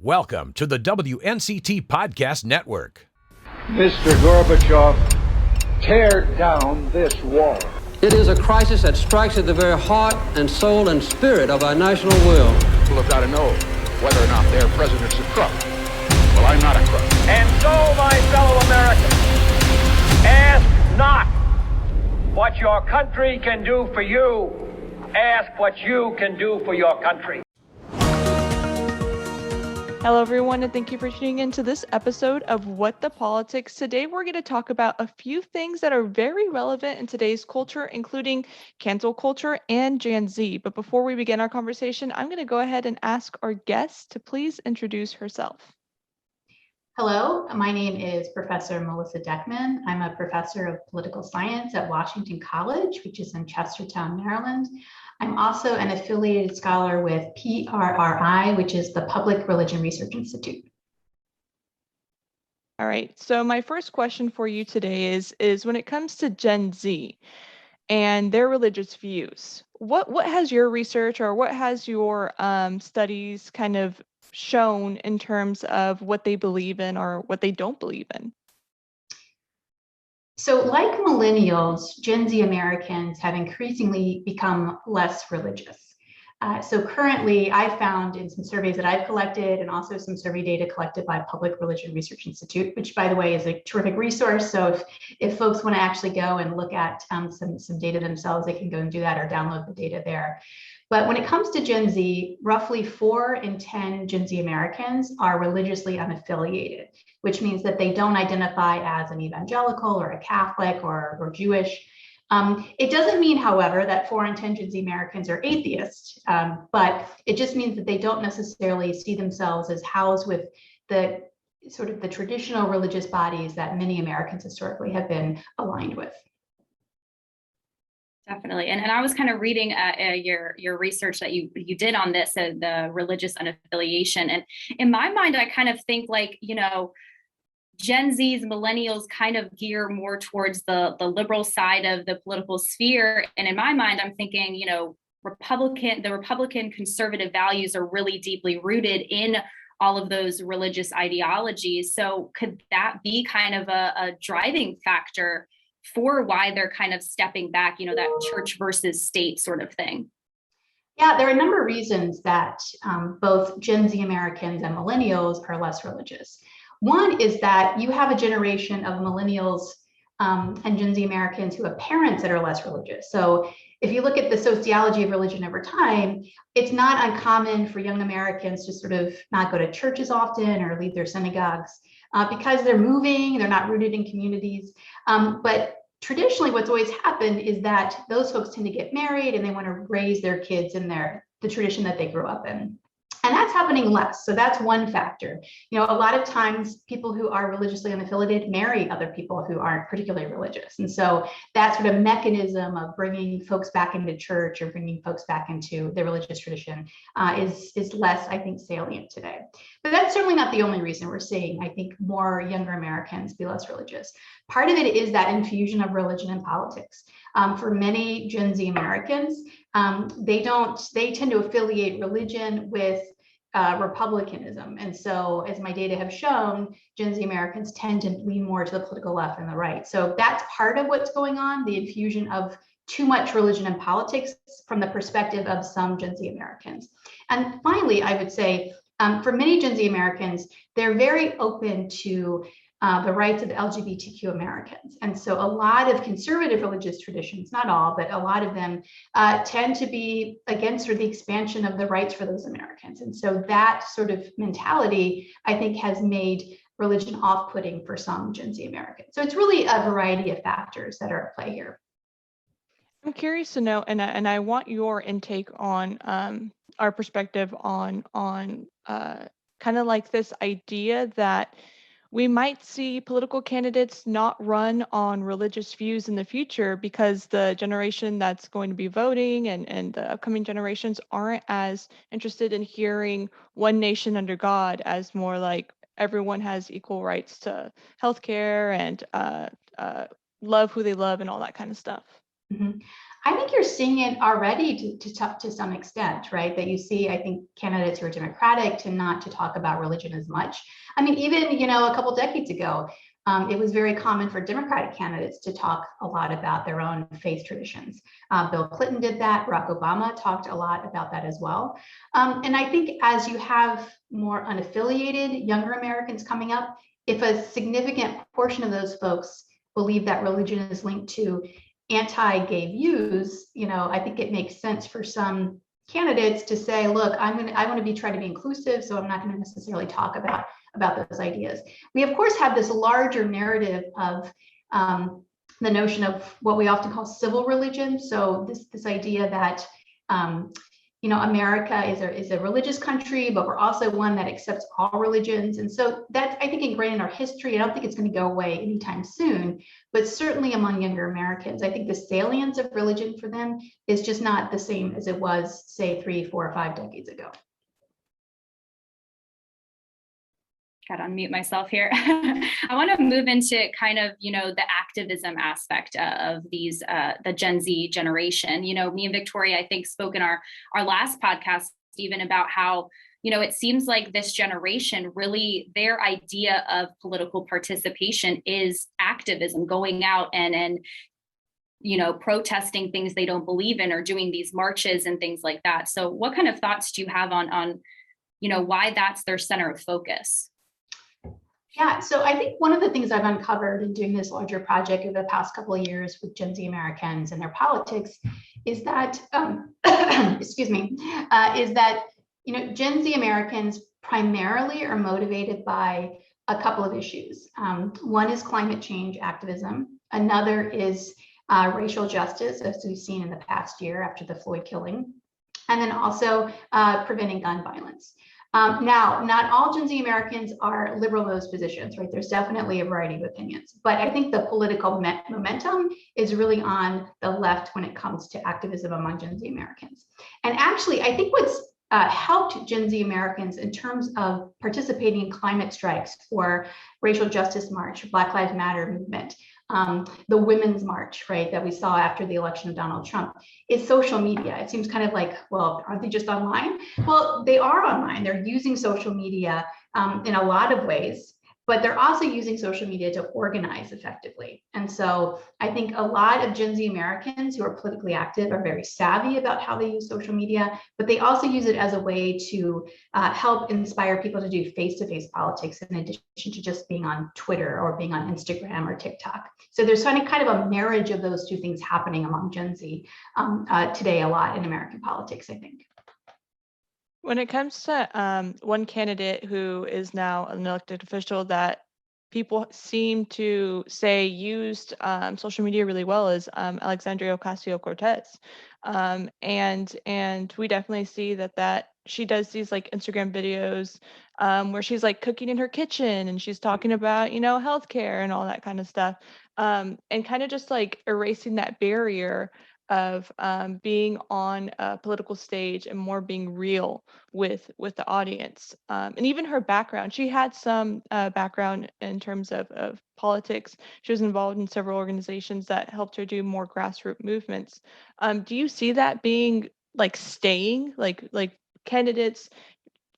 Welcome to the WNCT Podcast Network. Mr. Gorbachev, tear down this wall. It is a crisis that strikes at the very heart and soul and spirit of our national will. People have got to know whether or not their president's a crook. Well, I'm not a crook. And so, my fellow Americans, ask not what your country can do for you. Ask what you can do for your country. Hello, everyone, and thank you for tuning in to this episode of What the Politics. Today, we're going to talk about a few things that are very relevant in today's culture, including cancel culture and Gen Z. But before we begin our conversation, I'm going to go ahead and ask our guest to please introduce herself. Hello, my name is Professor Melissa Deckman. I'm a professor of political science at Washington College, which is in Chestertown, Maryland. I'm also an affiliated scholar with PRRI, which is the Public Religion Research Institute. All right, so my first question for you today is when it comes to Gen Z and their religious views, what has your research or what has your studies kind of shown in terms of what they believe in or what they don't believe in? So like millennials, Gen Z Americans have increasingly become less religious. So currently, I found in some surveys that I've collected and also some survey data collected by Public Religion Research Institute, which, by the way, is a terrific resource. So if folks want to actually go and look at some data themselves, they can go and do that or download the data there. But when it comes to Gen Z, roughly 4 in 10 Gen Z Americans are religiously unaffiliated, which means that they don't identify as an evangelical or a Catholic or Jewish. It doesn't mean, however, that 4 in 10 Gen Z Americans are atheists, but it just means that they don't necessarily see themselves as housed with the sort of the traditional religious bodies that many Americans historically have been aligned with. Definitely. And I was kind of reading your research that you did on this, the religious unaffiliation. And in my mind, I kind of think like, Gen Z's, millennials kind of gear more towards the liberal side of the political sphere. And in my mind, I'm thinking, the Republican conservative values are really deeply rooted in all of those religious ideologies. So could that be kind of a driving factor for why they're kind of stepping back, that church versus state sort of thing? Yeah, there are a number of reasons that both Gen Z Americans and millennials are less religious. One is that you have a generation of millennials and Gen Z Americans who have parents that are less religious. So if you look at the sociology of religion over time, it's not uncommon for young Americans to sort of not go to churches often or leave their synagogues because they're moving, they're not rooted in communities. But traditionally, what's always happened is that those folks tend to get married and they want to raise their kids in the tradition that they grew up in. And that's happening less. So that's one factor. A lot of times people who are religiously unaffiliated marry other people who aren't particularly religious. And so that sort of mechanism of bringing folks back into church or bringing folks back into the religious tradition is less, I think, salient today. But that's certainly not the only reason we're seeing, I think, more younger Americans be less religious. Part of it is that infusion of religion in politics. For many Gen Z Americans, they tend to affiliate religion with Republicanism. And so as my data have shown, Gen Z Americans tend to lean more to the political left than the right. So that's part of what's going on, the infusion of too much religion in politics from the perspective of some Gen Z Americans. And finally, I would say for many Gen Z Americans, they're very open to the rights of LGBTQ Americans. And so a lot of conservative religious traditions, not all, but a lot of them tend to be against the expansion of the rights for those Americans. And so that sort of mentality, I think, has made religion off-putting for some Gen Z Americans. So it's really a variety of factors that are at play here. I'm curious to know, and I want your intake on our perspective on kind of like this idea that we might see political candidates not run on religious views in the future because the generation that's going to be voting and the upcoming generations aren't as interested in hearing one nation under God as more like everyone has equal rights to healthcare and love who they love and all that kind of stuff. Mm-hmm. I think you're seeing it already to some extent, right? That you see, I think, candidates who are Democratic tend not to talk about religion as much. I mean, even, a couple decades ago, it was very common for Democratic candidates to talk a lot about their own faith traditions. Bill Clinton did that. Barack Obama talked a lot about that as well. And I think as you have more unaffiliated younger Americans coming up, if a significant portion of those folks believe that religion is linked to anti-gay views, I think it makes sense for some candidates to say, look, I want to try to be inclusive, so I'm not going to necessarily talk about those ideas. We of course have this larger narrative of the notion of what we often call civil religion. So this idea that America is a religious country, but we're also one that accepts all religions. And so that's, I think, ingrained in our history. I don't think it's going to go away anytime soon, but certainly among younger Americans, I think the salience of religion for them is just not the same as it was, say, 3, 4, or 5 decades ago. Got to unmute myself here. I want to move into kind of, the activism aspect of these, the Gen Z generation. Me and Victoria, I think, spoke in our last podcast even about how, it seems like this generation, really their idea of political participation is activism, going out and protesting things they don't believe in, or doing these marches and things like that. So what kind of thoughts do you have on why that's their center of focus? Yeah, so I think one of the things I've uncovered in doing this larger project over the past couple of years with Gen Z Americans and their politics is that, Gen Z Americans primarily are motivated by a couple of issues. One is climate change activism. Another is racial justice, as we've seen in the past year after the Floyd killing. And then also preventing gun violence. Now, not all Gen Z Americans are liberal in those positions, right? There's definitely a variety of opinions, but I think the political momentum is really on the left when it comes to activism among Gen Z Americans. And actually, I think what's helped Gen Z Americans in terms of participating in climate strikes or racial justice march, Black Lives Matter movement, the Women's March, right, that we saw after the election of Donald Trump, is social media. It seems kind of like, well, aren't they just online? Well, they are online. They're using social media in a lot of ways, but they're also using social media to organize effectively. And so I think a lot of Gen Z Americans who are politically active are very savvy about how they use social media, but they also use it as a way to help inspire people to do face-to-face politics in addition to just being on Twitter or being on Instagram or TikTok. So there's kind of a marriage of those two things happening among Gen Z today a lot in American politics, I think. When it comes to one candidate who is now an elected official that people seem to say used social media really well is Alexandria Ocasio-Cortez. And we definitely see that she does these like Instagram videos where she's like cooking in her kitchen and she's talking about, healthcare and all that kind of stuff. And kind of just like erasing that barrier of being on a political stage and more being real with the audience. And even her background, she had some background in terms of politics. She was involved in several organizations that helped her do more grassroots movements. Do you see that being like staying, like candidates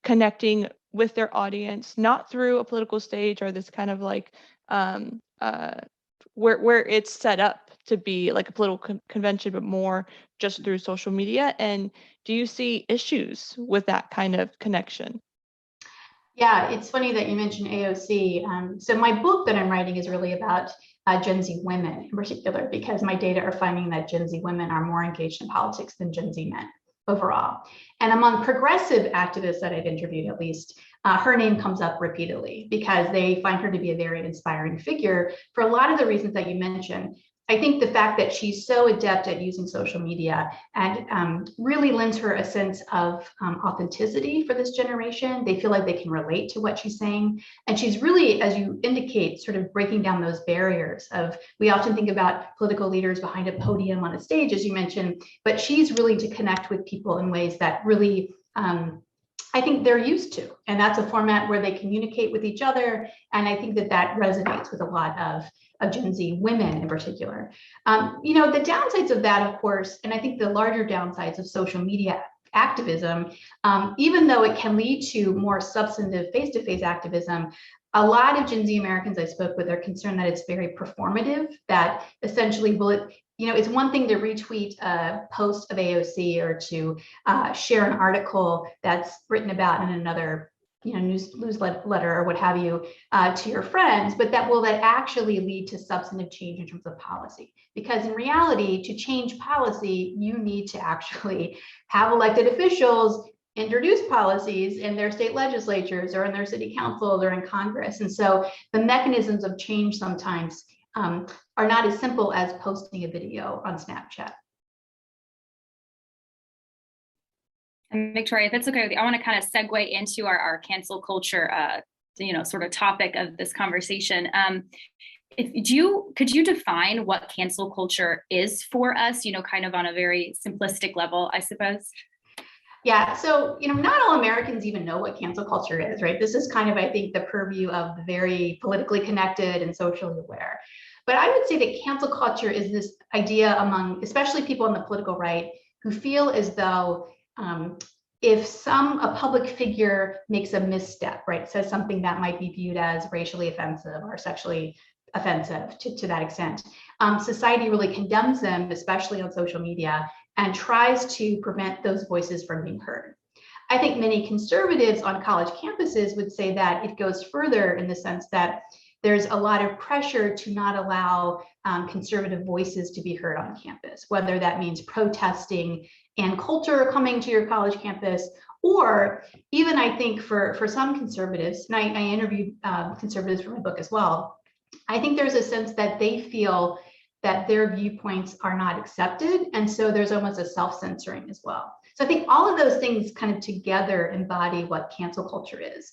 connecting with their audience, not through a political stage or this kind of like where it's set up to be like a political convention, but more just through social media? And do you see issues with that kind of connection? Yeah, it's funny that you mentioned AOC. So my book that I'm writing is really about Gen Z women in particular, because my data are finding that Gen Z women are more engaged in politics than Gen Z men overall. And among progressive activists that I've interviewed, at least, her name comes up repeatedly because they find her to be a very inspiring figure for a lot of the reasons that you mentioned. I think the fact that she's so adept at using social media and really lends her a sense of authenticity for this generation. They feel like they can relate to what she's saying. And she's really, as you indicate, sort of breaking down those barriers of, we often think about political leaders behind a podium on a stage, as you mentioned, but she's really to connect with people in ways that really I think they're used to, and that's a format where they communicate with each other. And I think that resonates with a lot of Gen Z women in particular. The downsides of that, of course, and I think the larger downsides of social media activism, even though it can lead to more substantive face-to-face activism, a lot of Gen Z Americans I spoke with are concerned that it's very performative, that essentially it's one thing to retweet a post of AOC or to share an article that's written about in another newsletter or what have you to your friends, but will that actually lead to substantive change in terms of policy? Because in reality, to change policy, you need to actually have elected officials introduce policies in their state legislatures or in their city councils or in Congress. And so the mechanisms of change sometimes are not as simple as posting a video on Snapchat. And Victoria, if it's okay with you, I want to kind of segue into our cancel culture, sort of topic of this conversation. Could you define what cancel culture is for us, kind of on a very simplistic level, I suppose? Yeah, so, not all Americans even know what cancel culture is, right? This is kind of, I think, the purview of the very politically connected and socially aware. But I would say that cancel culture is this idea among, especially people on the political right, who feel as though if a public figure makes a misstep, right, says something that might be viewed as racially offensive or sexually offensive to that extent, society really condemns them, especially on social media, and tries to prevent those voices from being heard. I think many conservatives on college campuses would say that it goes further in the sense that there's a lot of pressure to not allow conservative voices to be heard on campus, whether that means protesting and culture coming to your college campus, or even I think for some conservatives, and I interviewed conservatives for my book as well, I think there's a sense that they feel that their viewpoints are not accepted. And so there's almost a self-censoring as well. So I think all of those things kind of together embody what cancel culture is.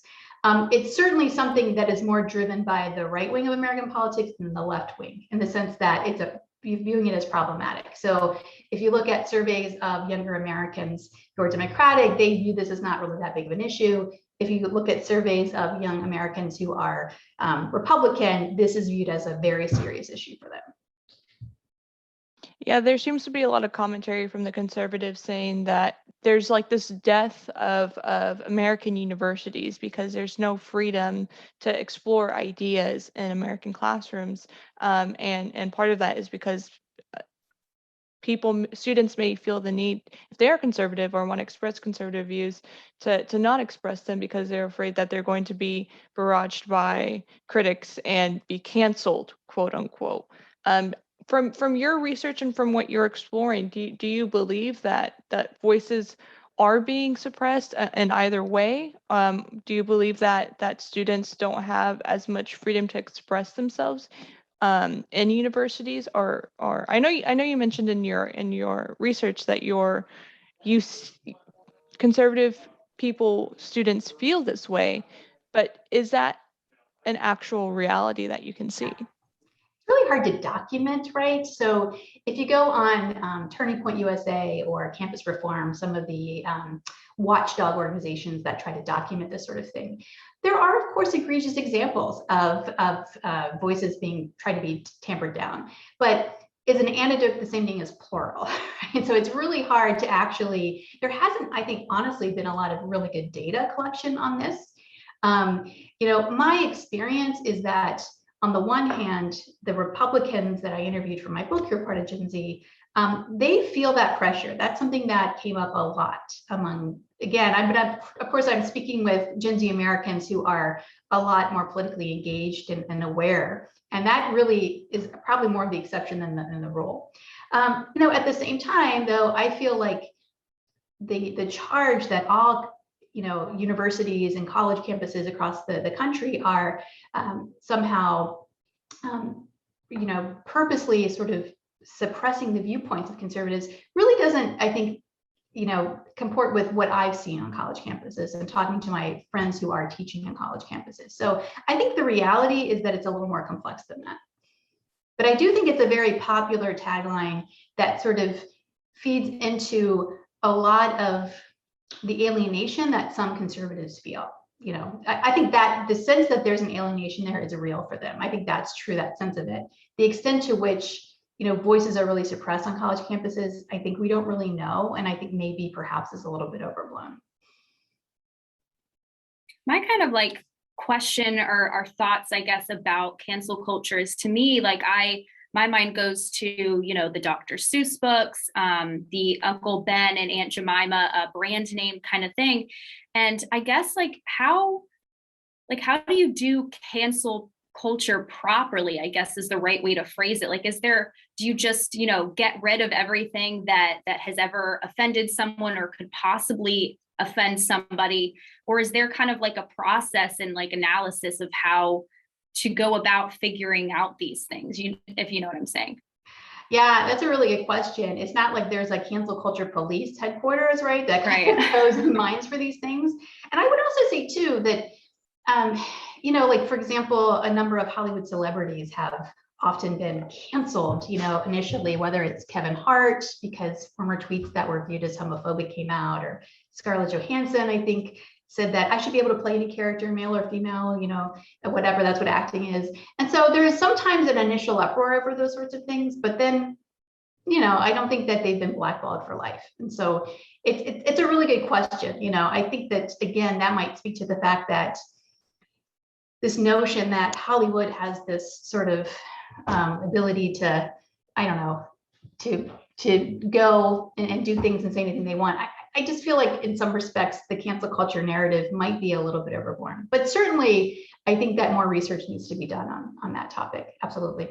It's certainly something that is more driven by the right wing of American politics than the left wing, in the sense that it's viewing it as problematic. So if you look at surveys of younger Americans who are Democratic, they view this as not really that big of an issue. If you look at surveys of young Americans who are Republican, this is viewed as a very serious issue for them. Yeah, there seems to be a lot of commentary from the conservatives saying that there's like this death of American universities because there's no freedom to explore ideas in American classrooms. And part of that is because students may feel the need, if they are conservative or want to express conservative views, to not express them because they're afraid that they're going to be barraged by critics and be canceled, quote unquote. From your research and from what you're exploring, do you believe that voices are being suppressed in either way? Do you believe that students don't have as much freedom to express themselves in universities, or I know you mentioned in your research that conservative students feel this way, but is that an actual reality that you can see? Really hard to document, right? So if you go on Turning Point USA or Campus Reform, some of the watchdog organizations that try to document this sort of thing, there are, of course, egregious examples of voices being tried to be tampered down. But is an anecdote the same thing as plural? And so it's really hard to actually, there hasn't, I think, honestly, been a lot of really good data collection on this. My experience is that on the one hand, the Republicans that I interviewed for my book, who are part of Gen Z, they feel that pressure. That's something that came up a lot among, again, of course, I'm speaking with Gen Z Americans who are a lot more politically engaged and aware. And that really is probably more of the exception than the rule. At the same time, though, I feel like the charge that all universities and college campuses across the country are somehow, purposely sort of suppressing the viewpoints of conservatives really doesn't, I think, comport with what I've seen on college campuses and talking to my friends who are teaching on college campuses. So I think the reality is that it's a little more complex than that. But I do think it's a very popular tagline that sort of feeds into a lot of the alienation that some conservatives feel. You know, I think that the sense that there's an alienation there is real for them. I think that's true, that sense of it. The extent to which, you know, voices are really suppressed on college campuses, I think we don't really know. And I think maybe perhaps is a little bit overblown. My kind of like question or thoughts, I guess, about cancel culture is, to me, like my mind goes to, you know, the Dr. Seuss books, the Uncle Ben and Aunt Jemima brand name kind of thing. And I guess how do you do cancel culture properly, I guess is the right way to phrase it. Like, do you just, you know, get rid of everything that has ever offended someone or could possibly offend somebody? Or is there kind of like a process and like analysis of how to go about figuring out these things, if you know what I'm saying? Yeah, that's a really good question. It's not like there's a cancel culture police headquarters, right? That kind of goes in minds for these things. And I would also say too that, you know, like for example, a number of Hollywood celebrities have often been canceled, you know, initially, whether it's Kevin Hart, because former tweets that were viewed as homophobic came out, or Scarlett Johansson, I think, said that I should be able to play any character, male or female, you know, whatever, that's what acting is. And so there is sometimes an initial uproar over those sorts of things, but then, you know, I don't think that they've been blackballed for life. And so it's a really good question. You know, I think that, again, that might speak to the fact that this notion that Hollywood has this sort of ability to, I don't know, to go and do things and say anything they want. I just feel like in some respects, the cancel culture narrative might be a little bit overborne, but certainly I think that more research needs to be done on that topic. Absolutely.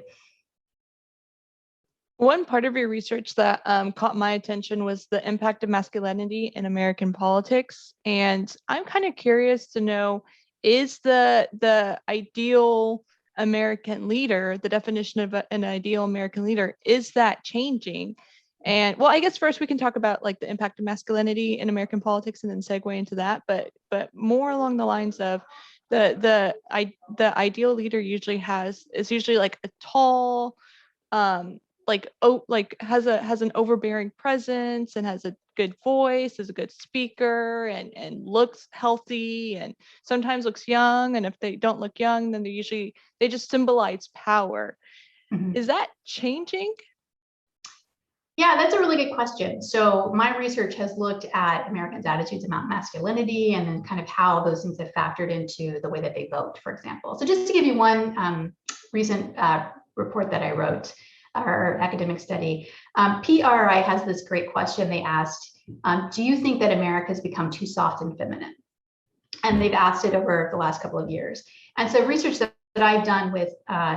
One part of your research that caught my attention was the impact of masculinity in American politics. And I'm kind of curious to know, is the ideal American leader, the definition of an ideal American leader, is that changing? And well, I guess first we can talk about like the impact of masculinity in American politics and then segue into that, but more along the lines of the ideal leader is usually like a tall, has an overbearing presence and has a good voice, is a good speaker, and looks healthy and sometimes looks young. And if they don't look young, then they just symbolize power. Mm-hmm. Is that changing? Yeah, that's a really good question. So my research has looked at Americans' attitudes about masculinity and then kind of how those things have factored into the way that they vote, for example. So just to give you one recent report that I wrote, our academic study, PRI has this great question. They asked, do you think that America has become too soft and feminine? And they've asked it over the last couple of years. And so research that I've done with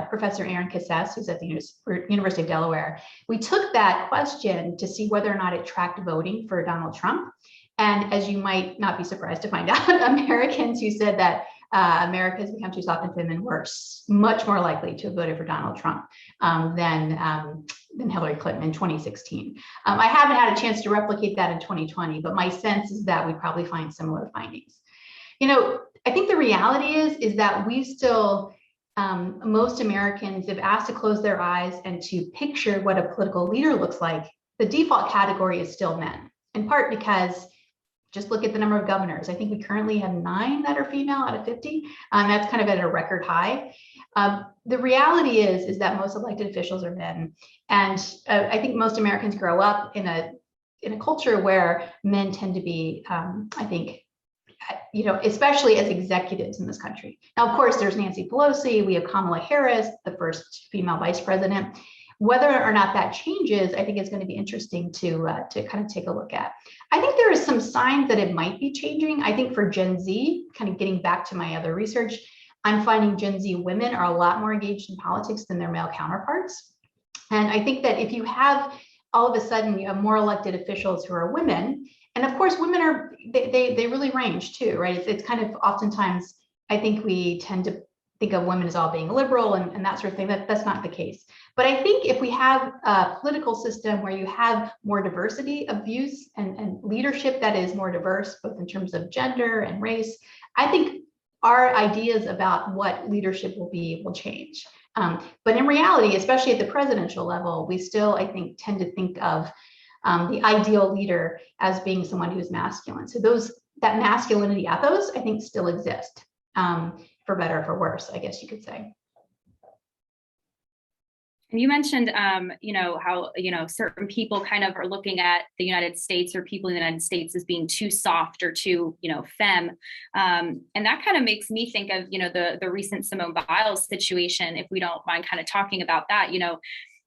Professor Aaron Cassess, who's at the University of Delaware, we took that question to see whether or not it tracked voting for Donald Trump. And as you might not be surprised to find out, Americans who said that America has become too soft and feminine were much more likely to have voted for Donald Trump than Hillary Clinton in 2016. I haven't had a chance to replicate that in 2020, but my sense is that we probably find similar findings. You know, I think the reality is that we still, most Americans, if asked to close their eyes and to picture what a political leader looks like, the default category is still men, in part because just look at the number of governors. I think we currently have 9 that are female out of 50. That's kind of at a record high. The reality is that most elected officials are men. And I think most Americans grow up in a culture where men tend to be, I think, you know, especially as executives in this country. Now, of course, there's Nancy Pelosi. We have Kamala Harris, the first female vice president. Whether or not that changes, I think is going to be interesting to kind of take a look at. I think there are some signs that it might be changing. I think for Gen Z, kind of getting back to my other research, I'm finding Gen Z women are a lot more engaged in politics than their male counterparts. And I think that if you have all of a sudden you have more elected officials who are women, and of course women are, they really range too, right? It's kind of oftentimes, I think we tend to think of women as all being liberal and that sort of thing. That's not the case. But I think if we have a political system where you have more diversity of views and leadership that is more diverse, both in terms of gender and race, I think our ideas about what leadership will be will change. But in reality, especially at the presidential level, we still, I think, tend to think of the ideal leader as being someone who's masculine. So that masculinity ethos, I think, still exist, for better or for worse, I guess you could say. And you mentioned, how, certain people kind of are looking at the United States or people in the United States as being too soft or too, femme. And that kind of makes me think of, the recent Simone Biles situation, if we don't mind kind of talking about that.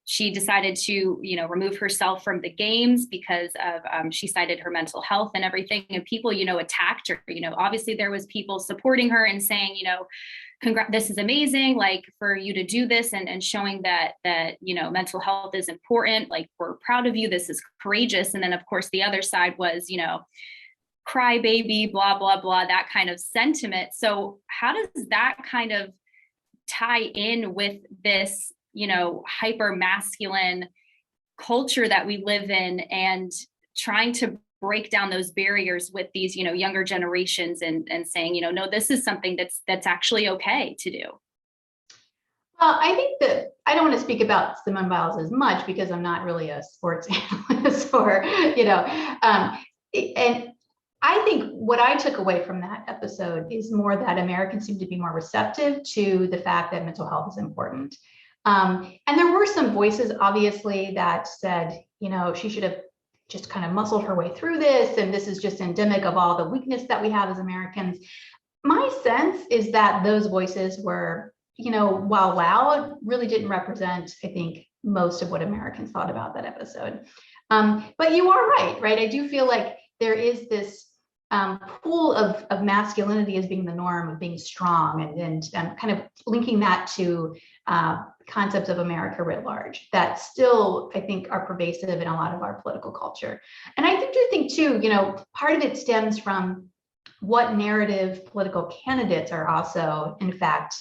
She decided to, remove herself from the games because of, she cited her mental health and everything, and people, attacked her. Obviously there was people supporting her and saying, this is amazing, like, for you to do this, and showing that mental health is important. Like, we're proud of you. This is courageous. And then of course the other side was, cry baby, blah, blah, blah, that kind of sentiment. So how does that kind of tie in with this, hyper masculine culture that we live in, and trying to break down those barriers with these, younger generations, and saying, no, this is something that's actually okay to do? Well, I think that I don't want to speak about Simone Biles as much because I'm not really a sports analyst or, and I think what I took away from that episode is more that Americans seem to be more receptive to the fact that mental health is important. And there were some voices, obviously, that said, she should have just kind of muscled her way through this, and this is just endemic of all the weakness that we have as Americans. My sense is that those voices were, while loud, really didn't represent, I think, most of what Americans thought about that episode. But you are right? I do feel like there is this pool of masculinity as being the norm, of being strong, and kind of linking that to concepts of America writ large that still, I think, are pervasive in a lot of our political culture. And I do think too, part of it stems from what narrative political candidates are also, in fact,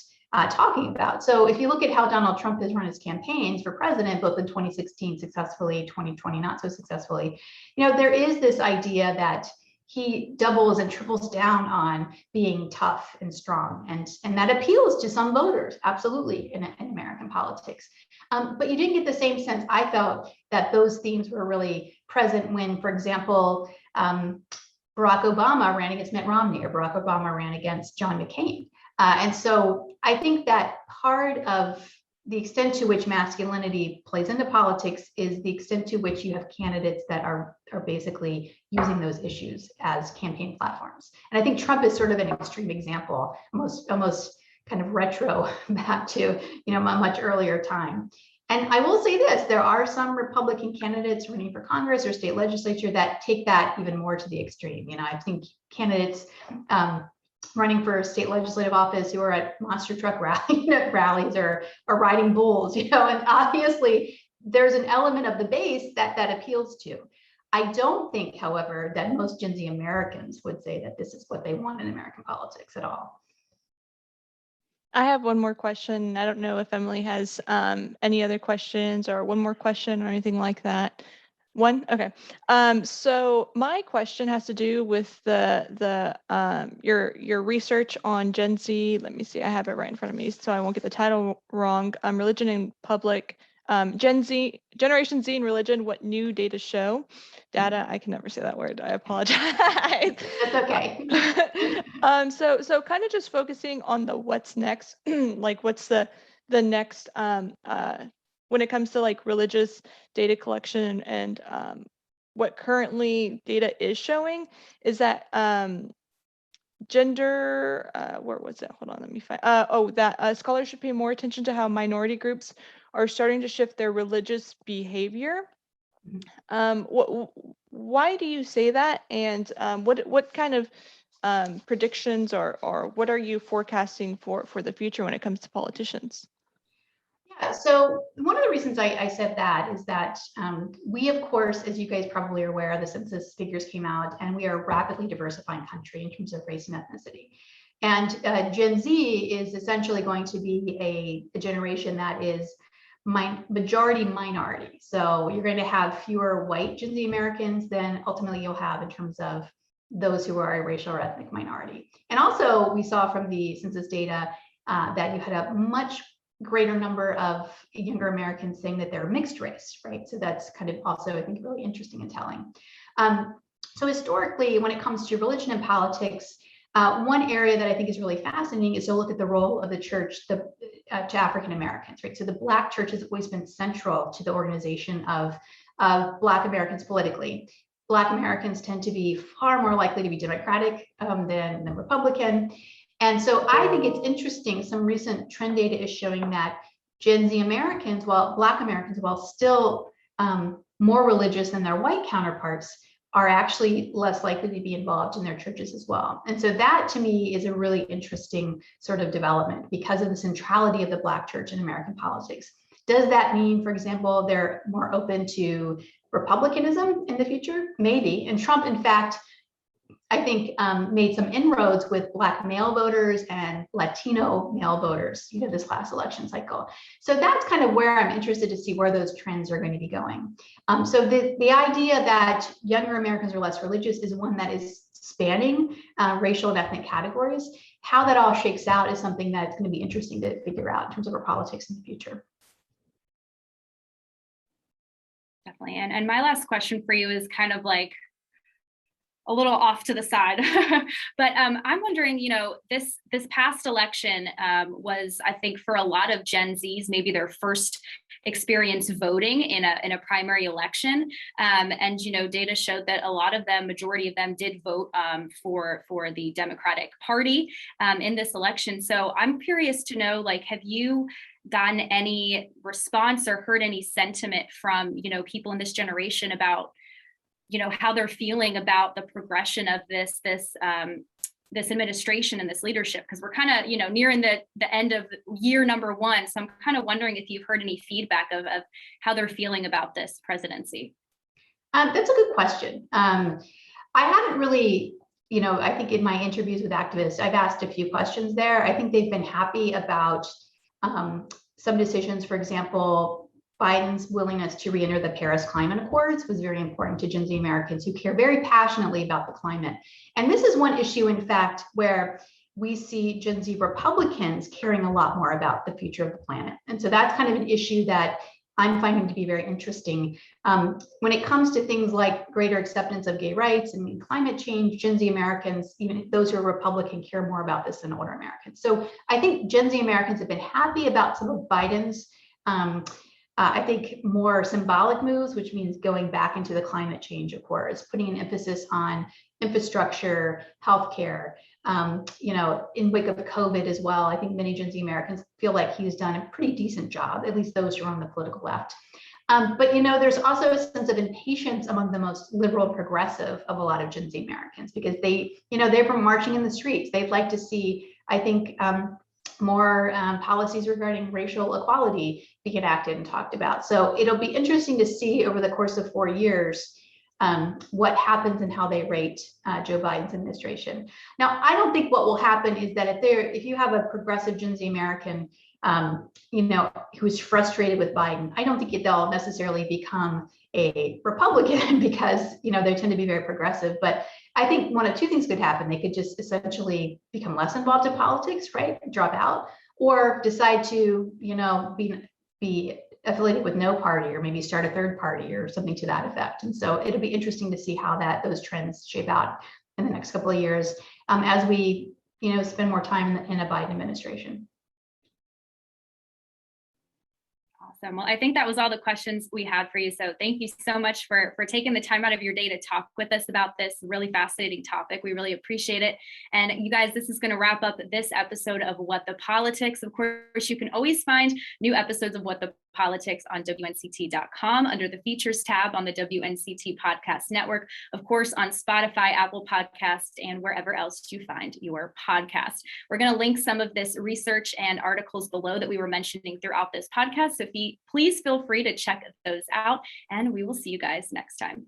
talking about. So if you look at how Donald Trump has run his campaigns for president, both in 2016 successfully, 2020 not so successfully, there is this idea that he doubles and triples down on being tough and strong, and that appeals to some voters, absolutely, in American politics. But you didn't get the same sense, I felt, that those themes were really present when, for example, Barack Obama ran against Mitt Romney, or Barack Obama ran against John McCain. And so I think that part of the extent to which masculinity plays into politics is the extent to which you have candidates that are basically using those issues as campaign platforms. And I think Trump is sort of an extreme example, almost kind of retro back to, a much earlier time. And I will say this, there are some Republican candidates running for Congress or state legislature that take that even more to the extreme. I think candidates running for state legislative office who are at monster truck rallies or riding bulls, and obviously there's an element of the base that appeals to. I don't think, however, that most Gen Z Americans would say that this is what they want in American politics at all. I have one more question. I don't know if Emily has any other questions, or one more question or anything like that. One? Okay. So my question has to do with your research on Gen Z. Let me see, I have it right in front of me so I won't get the title wrong. Religion and public, Generation Z and religion, what new data show. Data, I can never say that word. I apologize. That's okay. So kind of just focusing on the what's next, like what's the next when it comes to like religious data collection, and what currently data is showing is that gender, where was it? Hold on, let me find. That scholars should pay more attention to how minority groups are starting to shift their religious behavior. Why do you say that? And what kind of predictions or what are you forecasting for the future when it comes to politicians? Yeah, so one of the reasons I said that is that we, of course, as you guys probably are aware, the census figures came out, and we are a rapidly diversifying country in terms of race and ethnicity. And Gen Z is essentially going to be a generation that is majority minority. So you're going to have fewer white Gen Z Americans than ultimately you'll have in terms of those who are a racial or ethnic minority. And also we saw from the census data that you had a much greater number of younger Americans saying that they're mixed race, right? So that's kind of also, I think, really interesting and telling. So historically, when it comes to religion and politics, one area that I think is really fascinating is to look at the role of the church to African Americans, right? So the Black church has always been central to the organization of Black Americans politically. Black Americans tend to be far more likely to be Democratic than Republican. And so I think it's interesting, some recent trend data is showing that Gen Z Americans, Black Americans, while still more religious than their white counterparts, are actually less likely to be involved in their churches as well. And so that to me is a really interesting sort of development because of the centrality of the Black church in American politics. Does that mean, for example, they're more open to Republicanism in the future? Maybe. And Trump, in fact, I think made some inroads with Black male voters and Latino male voters, this last election cycle. So that's kind of where I'm interested to see where those trends are going to be going. So the idea that younger Americans are less religious is one that is spanning racial and ethnic categories. How that all shakes out is something that's going to be interesting to figure out in terms of our politics in the future. Definitely. And my last question for you is kind of like a little off to the side, but I'm wondering, this past election was, I think, for a lot of Gen Zs, maybe their first experience voting in a primary election, and data showed that a lot of them, majority of them, did vote for the Democratic Party in this election. So I'm curious to know, have you gotten any response or heard any sentiment from people in this generation about how they're feeling about the progression of this administration and this leadership? Because we're kind of nearing the end of year number one, so I'm kind of wondering if you've heard any feedback of how they're feeling about this presidency. That's a good question. I haven't really, I think in my interviews with activists, I've asked a few questions there. I think they've been happy about some decisions. For example, Biden's willingness to re-enter the Paris Climate Accords was very important to Gen Z Americans who care very passionately about the climate. And this is one issue, in fact, where we see Gen Z Republicans caring a lot more about the future of the planet. And so that's kind of an issue that I'm finding to be very interesting. When it comes to things like greater acceptance of gay rights and climate change, Gen Z Americans, even those who are Republican, care more about this than older Americans. So I think Gen Z Americans have been happy about some of Biden's I think more symbolic moves, which means going back into the climate change accords, putting an emphasis on infrastructure, healthcare, in wake of COVID as well. I think many Gen Z Americans feel like he's done a pretty decent job, at least those who are on the political left. But there's also a sense of impatience among the most liberal progressive of a lot of Gen Z Americans, because they've been marching in the streets. They'd like to see, I think, more policies regarding racial equality be enacted and talked about. So it'll be interesting to see over the course of 4 years what happens and how they rate Joe Biden's administration. Now, I don't think what will happen is that if you have a progressive Gen Z American, who's frustrated with Biden, I don't think they'll necessarily become a Republican because, they tend to be very progressive. But I think one of two things could happen. They could just essentially become less involved in politics, right? Drop out, or decide to, be affiliated with no party, or maybe start a third party or something to that effect. And so it'll be interesting to see how those trends shape out in the next couple of years as we, spend more time in a Biden administration. Awesome. Well, I think that was all the questions we had for you. So thank you so much for taking the time out of your day to talk with us about this really fascinating topic. We really appreciate it. And you guys, this is going to wrap up this episode of What the Politics. Of course, you can always find new episodes of What the Politics on WNCT.com under the features tab on the WNCT Podcast Network, of course, on Spotify, Apple Podcasts, and wherever else you find your podcast. We're going to link some of this research and articles below that we were mentioning throughout this podcast. So please feel free to check those out, and we will see you guys next time.